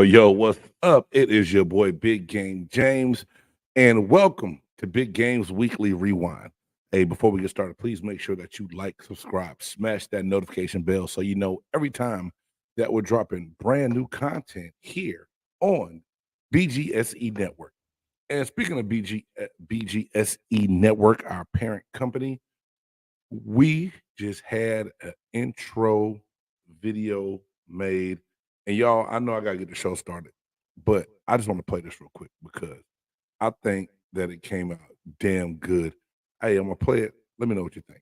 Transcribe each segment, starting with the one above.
Yo, what's up? It is your boy Big Game James, and welcome to Big Game's Weekly Rewind. Hey, before we get started, please make sure that you like, subscribe, smash that notification bell so you know every time that we're dropping brand new content here on BGSE Network. And speaking of BGSE Network, our parent company, we just had an intro video made. And y'all, I know I gotta get the show started, but I just want to play this real quick because I think that it came out damn good. Hey, I'm gonna play it. Let me know what you think.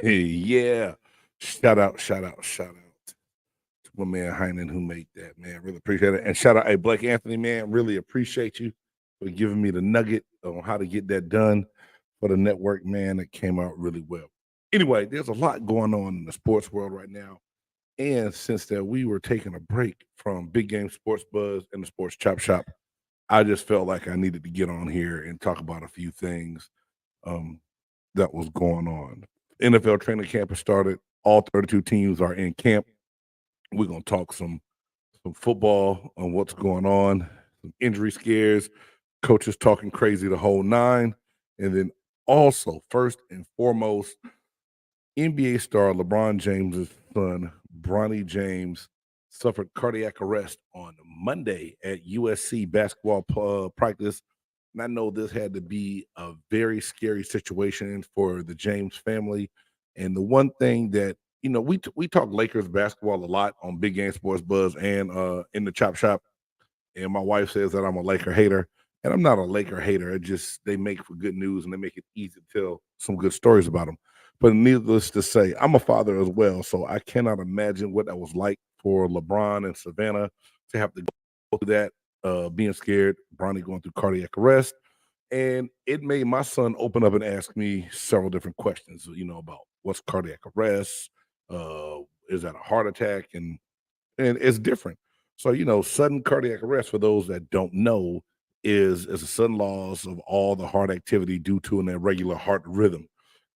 Yeah. Shout out to my man Heinen who made that, man. Really appreciate it. And shout out, hey, Blake Anthony, man. Really appreciate you for giving me the nugget on how to get that done for the network, man. It came out really well. Anyway, there's a lot going on in the sports world right now. And since that we were taking a break from Big Game Sports Buzz and the Sports Chop Shop, I just felt like I needed to get on here and talk about a few things that was going on. NFL training camp has started. All 32 teams are in camp. We're gonna talk some football on what's going on, some injury scares, coaches talking crazy the whole nine, and then also first and foremost, NBA star LeBron James' son, Bronny James, suffered cardiac arrest on Monday at USC basketball practice. And I know this had to be a very scary situation for the James family. And the one thing that, you know, we talk Lakers basketball a lot on Big Game Sports Buzz and in the Chop Shop. And my wife says that I'm a Laker hater. And I'm not a Laker hater. It just, they make for good news and they make it easy to tell some good stories about them. But needless to say, I'm a father as well. So I cannot imagine what that was like for LeBron and Savannah to have to go through that. Being scared, Bronny going through cardiac arrest. And it made my son open up and ask me several different questions, you know, about what's cardiac arrest, is that a heart attack? And it's different. So, you know, sudden cardiac arrest, for those that don't know, is a sudden loss of all the heart activity due to an irregular heart rhythm.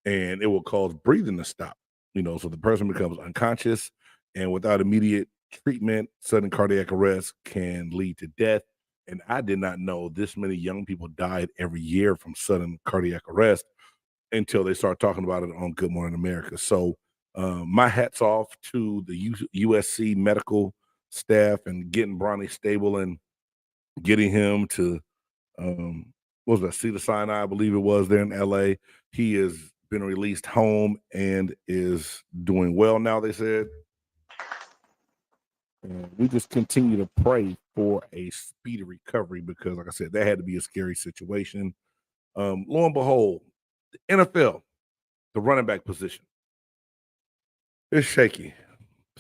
And it will cause breathing to stop, you know, so the person becomes unconscious, and without immediate treatment, sudden cardiac arrest can lead to death. And I did not know this many young people died every year from sudden cardiac arrest until they start talking about it on Good Morning America. So my hat's off to the USC medical staff and getting Bronny stable and getting him to what was that, Cedar Sinai, I believe it was, there in LA. He has been released home and is doing well now, they said. And we just continue to pray for a speedy recovery because, like I said, that had to be a scary situation. Lo and behold, the NFL, the running back position, is shaky.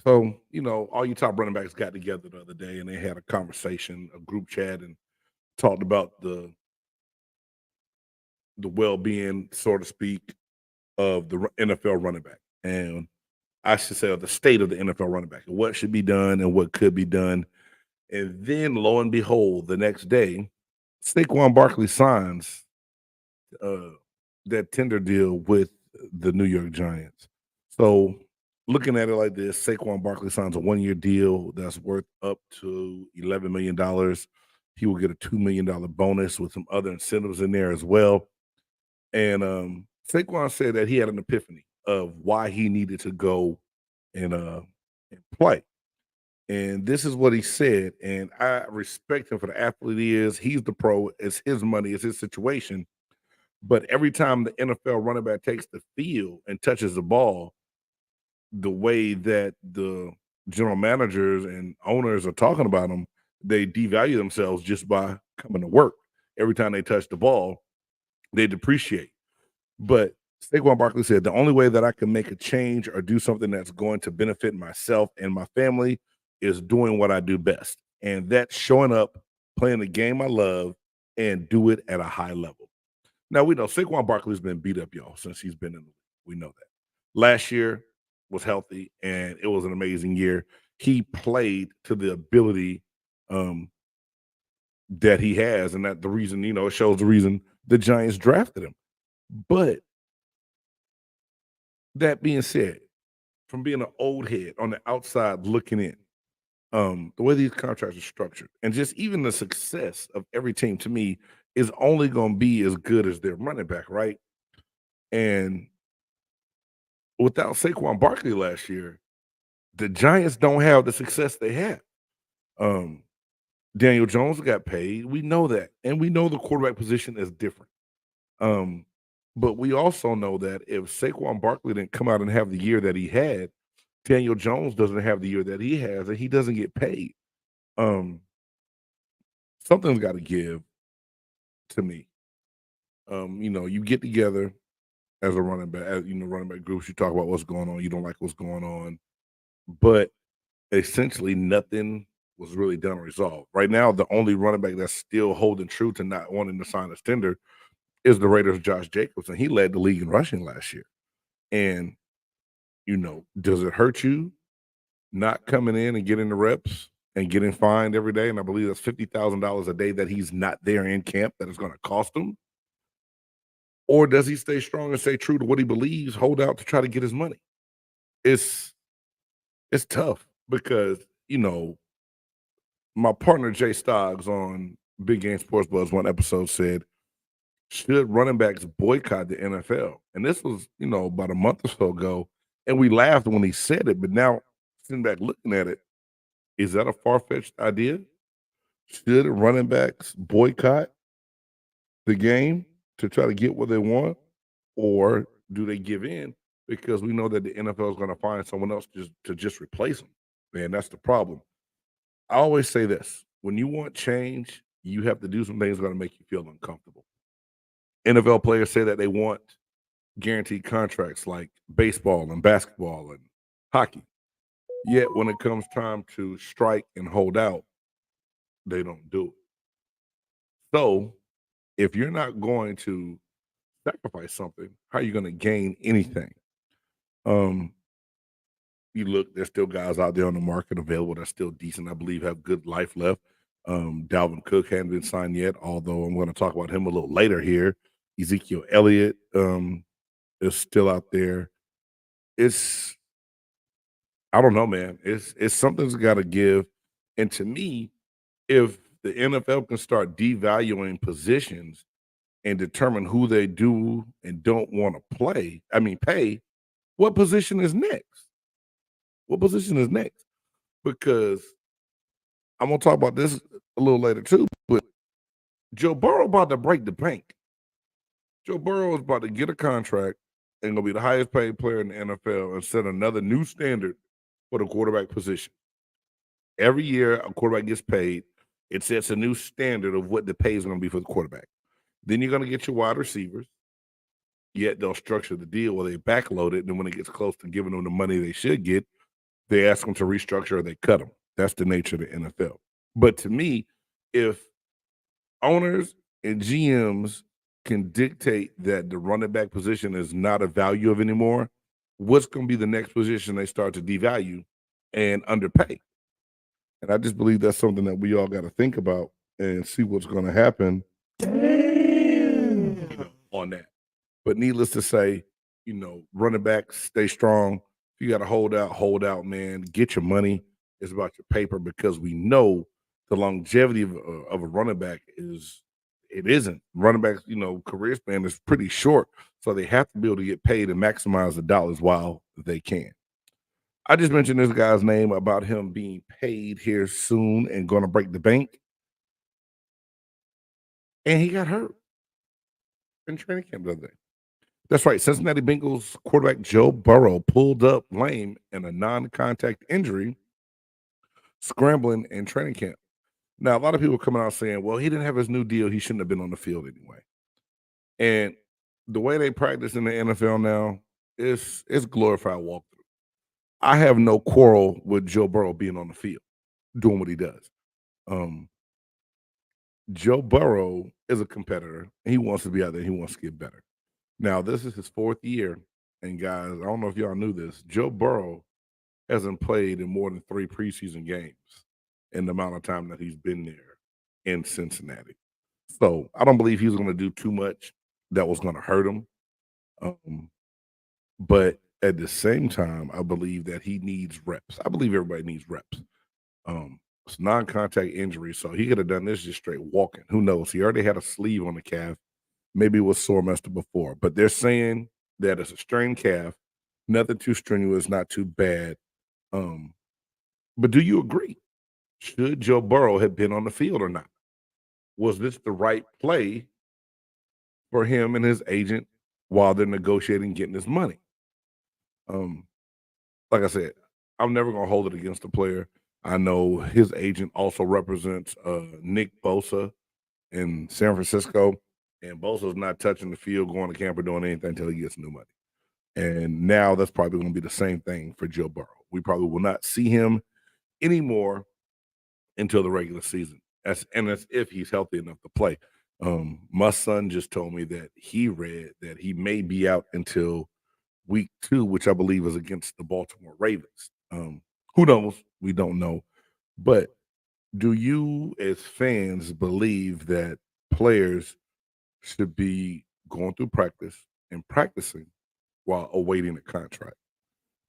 So, you know, all you top running backs got together the other day and they had a conversation, a group chat, and talked about the well-being, so to speak, of the NFL running back. And I should say of the state of the NFL running back and what should be done and what could be done. And then, lo and behold, the next day, Saquon Barkley signs that tender deal with the New York Giants. So, looking at it like this, Saquon Barkley signs a one-year deal that's worth up to $11 million. He will get a $2 million bonus with some other incentives in there as well. And Saquon said that he had an epiphany of why he needed to go and play. And this is what he said. And I respect him for the athlete he is. He's the pro. It's his money. It's his situation. But every time the NFL running back takes the field and touches the ball, the way that the general managers and owners are talking about them, they devalue themselves just by coming to work. Every time they touch the ball, they depreciate. But Saquon Barkley said, the only way that I can make a change or do something that's going to benefit myself and my family is doing what I do best. And that's showing up, playing the game I love, and do it at a high level. Now, we know Saquon Barkley's been beat up, y'all, since he's been in the league. We know that. Last year was healthy, and it was an amazing year. He played to the ability that he has, and that the reason, it shows the reason the Giants drafted him. But that being said, from being an old head on the outside looking in, the way these contracts are structured, and just even the success of every team to me is only going to be as good as their running back, right? And without Saquon Barkley last year, the Giants don't have the success they had. Daniel Jones got paid. We know that, and we know the quarterback position is different. But we also know that if Saquon Barkley didn't come out and have the year that he had, Daniel Jones doesn't have the year that he has, and he doesn't get paid. Something's got to give to me. You get together as a running back, running back groups, you talk about what's going on. You don't like what's going on, but essentially nothing was really done or resolved. Right now, the only running back that's still holding true to not wanting to sign a extender is the Raiders' Josh Jacobs, and he led the league in rushing last year. And, does it hurt you not coming in and getting the reps and getting fined every day? And I believe that's $50,000 a day that he's not there in camp that is going to cost him. Or does he stay strong and stay true to what he believes, hold out to try to get his money? It's tough because, my partner Jay Stoggs on Big Game Sports Buzz one episode said, should running backs boycott the NFL? And this was, about a month or so ago. And we laughed when he said it, but now sitting back looking at it, is that a far-fetched idea? Should running backs boycott the game to try to get what they want? Or do they give in because we know that the NFL is going to find someone else to just replace them? Man, that's the problem. I always say this. When you want change, you have to do some things that are going to make you feel uncomfortable. NFL players say that they want guaranteed contracts like baseball and basketball and hockey. Yet when it comes time to strike and hold out, they don't do it. So if you're not going to sacrifice something, how are you going to gain anything? You look, there's still guys out there on the market available that's still decent, I believe have good life left. Dalvin Cook hadn't been signed yet, although I'm going to talk about him a little later here. Ezekiel Elliott is still out there. I don't know, man. It's something's got to give. And to me, if the NFL can start devaluing positions and determine who they do and don't want to pay, what position is next? What position is next? Because I'm going to talk about this a little later too, but Joe Burrow about to break the bank. Joe Burrow is about to get a contract and going to be the highest paid player in the NFL and set another new standard for the quarterback position. Every year a quarterback gets paid, it sets a new standard of what the pay is going to be for the quarterback. Then you're going to get your wide receivers, yet they'll structure the deal where they backload it, and then when it gets close to giving them the money they should get, they ask them to restructure or they cut them. That's the nature of the NFL. But to me, if owners and GMs can dictate that the running back position is not a value of anymore, what's going to be the next position they start to devalue and underpay? And I just believe that's something that we all got to think about and see what's going to happen on that. But needless to say, running backs, stay strong. If you got to hold out, man. Get your money. It's about your paper because we know the longevity of a running back isn't. Running backs, career span is pretty short. So they have to be able to get paid and maximize the dollars while they can. I just mentioned this guy's name about him being paid here soon and going to break the bank. And he got hurt in training camp the other day. That's right. Cincinnati Bengals quarterback Joe Burrow pulled up lame in a non-contact injury scrambling in training camp. Now, a lot of people coming out saying, well, he didn't have his new deal. He shouldn't have been on the field anyway. And the way they practice in the NFL now is it's glorified walkthrough. I have no quarrel with Joe Burrow being on the field, doing what he does. Um, Joe Burrow is a competitor. He wants to be out there. He wants to get better. Now, this is his 4th year. And guys, I don't know if y'all knew this. Joe Burrow hasn't played in more than 3 preseason games in the amount of time that he's been there in Cincinnati. So I don't believe he's going to do too much that was going to hurt him. But at the same time, I believe that he needs reps. I believe everybody needs reps. It's non-contact injury, so he could have done this just straight walking. Who knows? He already had a sleeve on the calf. Maybe it was sore muscle before, but they're saying that it's a strained calf, nothing too strenuous, not too bad. But do you agree? Should Joe Burrow have been on the field or not? Was this the right play for him and his agent while they're negotiating getting his money? Like I said, I'm never gonna hold it against the player. I know his agent also represents Nick Bosa in San Francisco, and Bosa's not touching the field, going to camp, or doing anything until he gets new money. And now that's probably going to be the same thing for Joe Burrow. We probably will not see him anymore until the regular season. That's if he's healthy enough to play. My son just told me that he read that he may be out until week 2, which I believe is against the Baltimore Ravens. Who knows? We don't know. But do you, as fans, believe that players should be going through practice and practicing while awaiting a contract?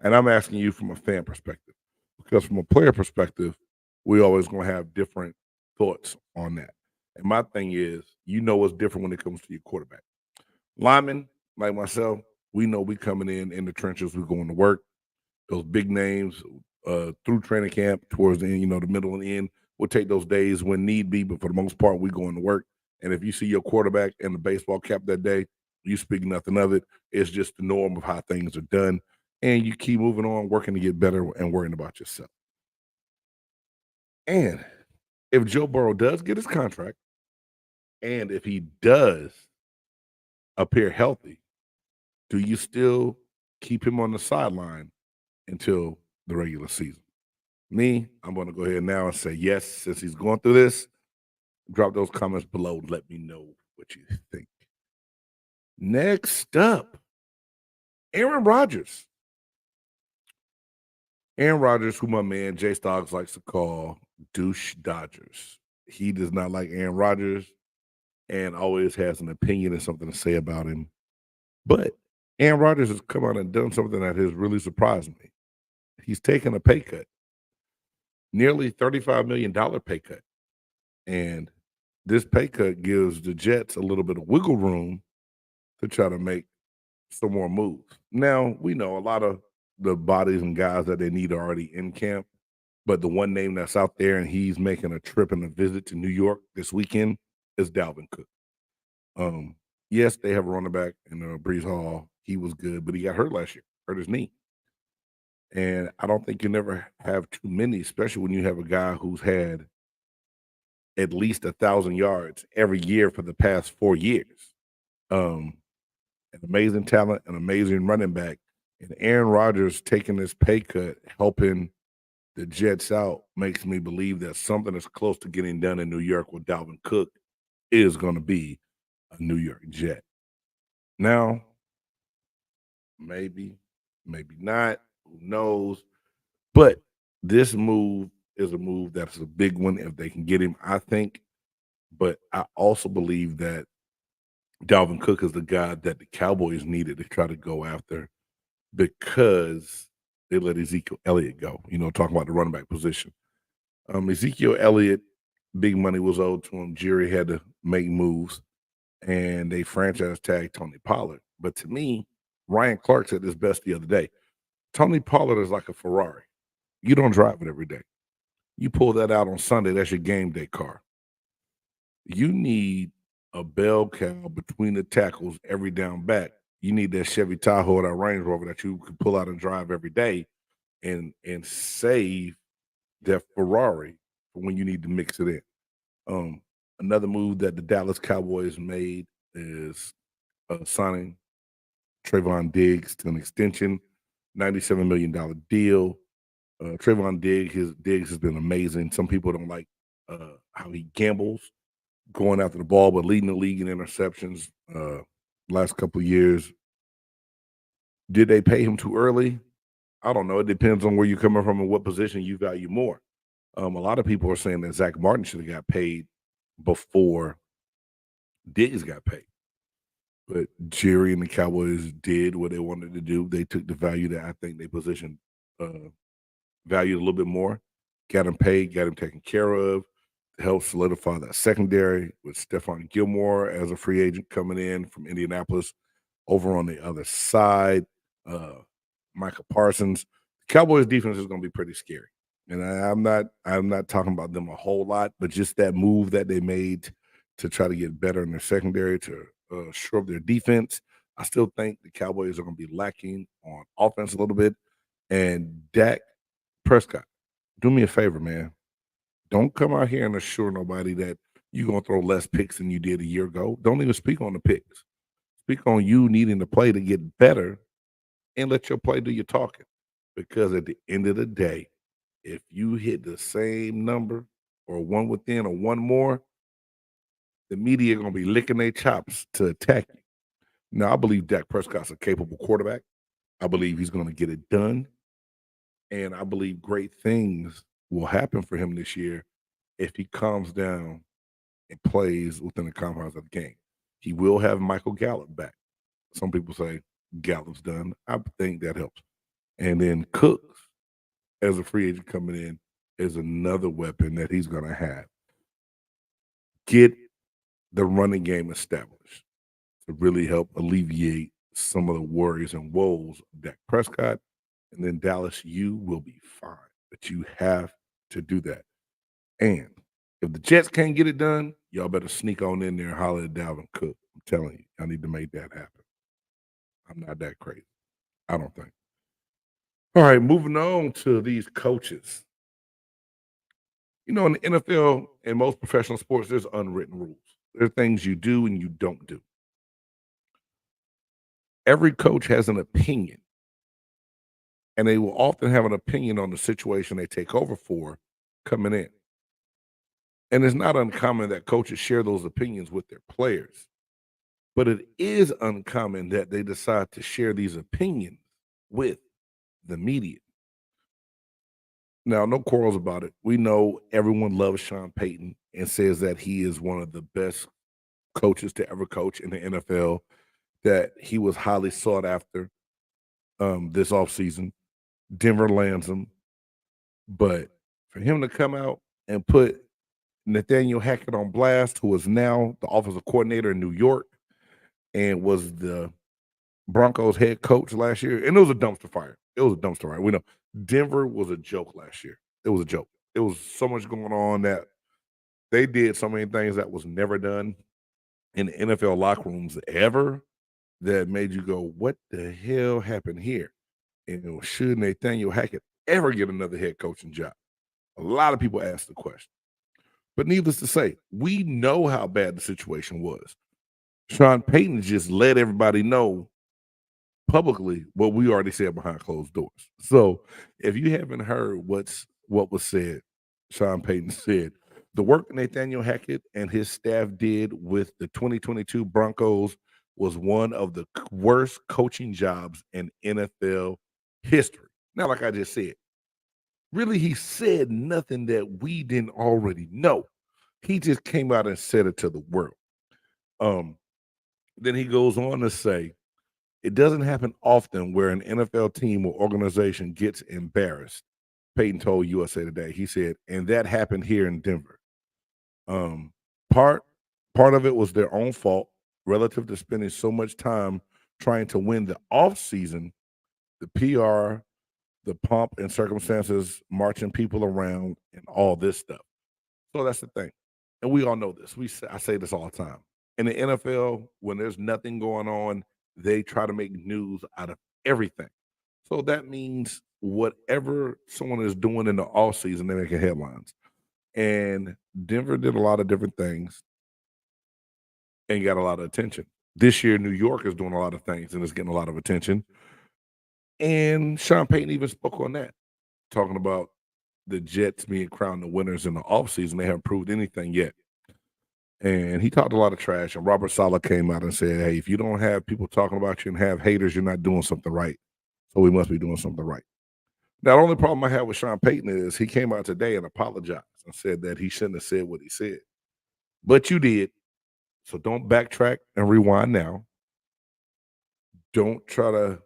And I'm asking you from a fan perspective, because from a player perspective, we always going to have different thoughts on that. And my thing is, what's different when it comes to your quarterback. Linemen, like myself, we know we coming in the trenches, we're going to work. Those big names through training camp towards the end, the middle and the end. We'll take those days when need be, but for the most part, we going to work. And if you see your quarterback in the baseball cap that day, you speak nothing of it. It's just the norm of how things are done. And you keep moving on, working to get better and worrying about yourself. And if Joe Burrow does get his contract, and if he does appear healthy, do you still keep him on the sideline until the regular season? Me, I'm going to go ahead now and say yes, since he's going through this. Drop those comments below. Let me know what you think. Next up, Aaron Rodgers. Aaron Rodgers, who my man Jay Stoggs likes to call douche Dodgers. He does not like Aaron Rodgers and always has an opinion and something to say about him. But Aaron Rodgers has come out and done something that has really surprised me. He's taken a pay cut, nearly $35 million pay cut. And this pay cut gives the Jets a little bit of wiggle room to try to make some more moves. Now, we know a lot of the bodies and guys that they need are already in camp, but the one name that's out there and he's making a trip and a visit to New York this weekend is Dalvin Cook. Yes, they have a running back in Brees Hall. He was good, but he got hurt last year, hurt his knee. And I don't think you never have too many, especially when you have a guy who's had at least 1,000 yards every year for the past 4 years. An amazing talent, an amazing running back. And Aaron Rodgers taking this pay cut, helping the Jets out, makes me believe that something is close to getting done in New York with Dalvin Cook is going to be a New York Jet. Now, maybe not. Who knows? But this move is a move that's a big one if they can get him, I think. But I also believe that Dalvin Cook is the guy that the Cowboys needed to try to go after because they let Ezekiel Elliott go, talking about the running back position. Ezekiel Elliott, big money was owed to him. Jerry had to make moves, and they franchise tagged Tony Pollard. But to me, Ryan Clark said this best the other day. Tony Pollard is like a Ferrari. You don't drive it every day. You pull that out on Sunday, that's your game day car. You need a bell cow between the tackles every down back. You need that Chevy Tahoe or that Range Rover that you can pull out and drive every day and save that Ferrari for when you need to mix it in. Another move that the Dallas Cowboys made is signing Trayvon Diggs to an extension, $97 million deal. Trayvon Diggs has been amazing. Some people don't like how he gambles going after the ball, but leading the league in interceptions last couple of years. Did they pay him too early? I don't know. It depends on where you're coming from and what position you value more. A lot of people are saying that Zach Martin should have got paid before Diggs got paid. But Jerry and the Cowboys did what they wanted to do. They took the value that I think they positioned valued a little bit more, got him paid, got him taken care of, to help solidify that secondary with Stephon Gilmore as a free agent coming in from Indianapolis. Over on the other side, Michael Parsons. The Cowboys defense is going to be pretty scary. And I'm not talking about them a whole lot, but just that move that they made to try to get better in their secondary to shore up their defense. I still think the Cowboys are going to be lacking on offense a little bit. And Dak Prescott, do me a favor, man. Don't come out here and assure nobody that you're going to throw less picks than you did a year ago. Don't even speak on the picks. Speak on you needing to play to get better and let your play do your talking. Because at the end of the day, if you hit the same number or one within or one more, the media are going to be licking their chops to attack you. Now, I believe Dak Prescott's a capable quarterback. I believe he's going to get it done. And I believe great things will happen for him this year if he calms down and plays within the confines of the game. He will have Michael Gallup back. Some people say Gallup's done. I think that helps. And then Cooks, as a free agent coming in, is another weapon that he's going to have. Get the running game established to really help alleviate some of the worries and woes of Dak Prescott. And then Dallas, you will be fine. But you have to do that. And if the Jets can't get it done, y'all better sneak on in there and holler at Dalvin Cook. I'm telling you, I need to make that happen. I'm not that crazy. I don't think. All right, moving on to these coaches. You know, in the NFL and most professional sports, there's unwritten rules. There are things you do and you don't do. Every coach has an opinion, and they will often have an opinion on the situation they take over for coming in. And it's not uncommon that coaches share those opinions with their players, but it is uncommon that they decide to share these opinions with the media. Now, no quarrels about it. We know everyone loves Sean Payton and says that he is one of the best coaches to ever coach in the NFL, that he was highly sought after this offseason. Denver lands him. But for him to come out and put Nathaniel Hackett on blast, who is now the offensive coordinator in New York and was the Broncos head coach last year, and it was a dumpster fire. It was a dumpster fire. We know Denver was a joke last year. It was a joke. It was so much going on that they did so many things that was never done in the NFL locker rooms ever that made you go, what the hell happened here? And should Nathaniel Hackett ever get another head coaching job? A lot of people ask the question. But needless to say, we know how bad the situation was. Sean Payton just let everybody know publicly what we already said behind closed doors. So if you haven't heard what was said, Sean Payton said, the work Nathaniel Hackett and his staff did with the 2022 Broncos was one of the worst coaching jobs in NFL history. Now, like I just said, really, he said nothing that we didn't already know. He just came out and said it to the world. Then he goes on to say, it doesn't happen often where an NFL team or organization gets embarrassed. Peyton told USA Today. He said, and that happened here in Denver. Part of it was their own fault relative to spending so much time trying to win the offseason, the PR, the pomp and circumstances, marching people around, and all this stuff. So that's the thing. And we all know this. I say this all the time. In the NFL, when there's nothing going on, they try to make news out of everything. So that means whatever someone is doing in the off season, they're making headlines. And Denver did a lot of different things and got a lot of attention. This year, New York is doing a lot of things and is getting a lot of attention. And Sean Payton even spoke on that, talking about the Jets being crowned the winners in the offseason. They haven't proved anything yet. And he talked a lot of trash. And Robert Saleh came out and said, hey, if you don't have people talking about you and have haters, you're not doing something right. So we must be doing something right. Now, the only problem I have with Sean Payton is he came out today and apologized and said that he shouldn't have said what he said. But you did. So don't backtrack and rewind now. Don't try to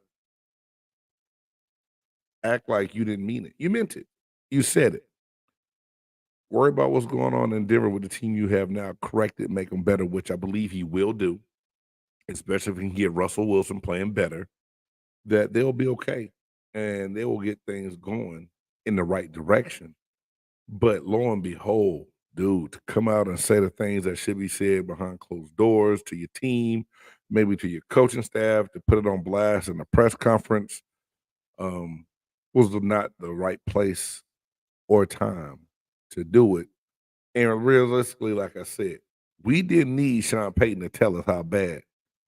act like you didn't mean it. You meant it. You said it. Worry about what's going on in Denver with the team you have now. Correct it, make them better, which I believe he will do, especially if he can get Russell Wilson playing better, that they'll be okay and they will get things going in the right direction. But lo and behold, dude, to come out and say the things that should be said behind closed doors to your team, maybe to your coaching staff, to put it on blast in a press conference, was not the right place or time to do it. And realistically, like I said, we didn't need Sean Payton to tell us how bad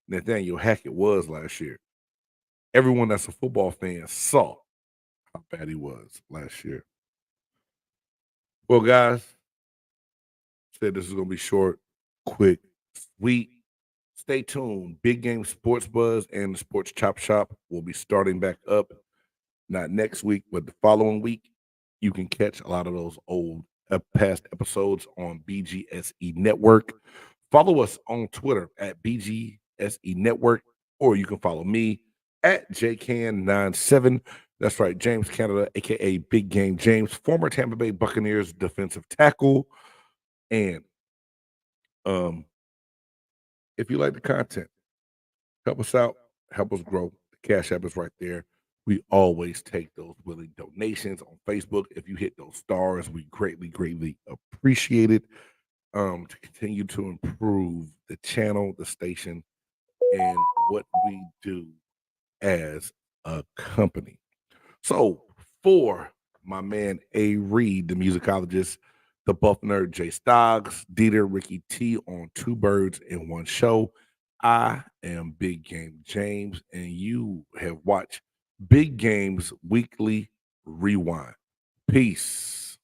Nathaniel Hackett was last year. Everyone that's a football fan saw how bad he was last year. Well, guys, said this is going to be short, quick, sweet. Stay tuned. Big Game Sports Buzz and the Sports Chop Shop will be starting back up, not next week, but the following week. You can catch a lot of those old past episodes on BGSE Network. Follow us on Twitter at BGSE Network, or you can follow me at JCan97. That's right, James Canada, a.k.a. Big Game James, former Tampa Bay Buccaneers defensive tackle. And if you like the content, help us out, help us grow. The Cash App is right there. We always take those willing donations on Facebook. If you hit those stars, we greatly, greatly appreciate it. To continue to improve the channel, the station, and what we do as a company. So for my man A. Reed, the musicologist, the Buff Nerd Jay Stoggs, Dieter, Ricky T on Two Birds in One Show, I am Big Game James, and you have watched Big Game's Weekly Rewind. Peace.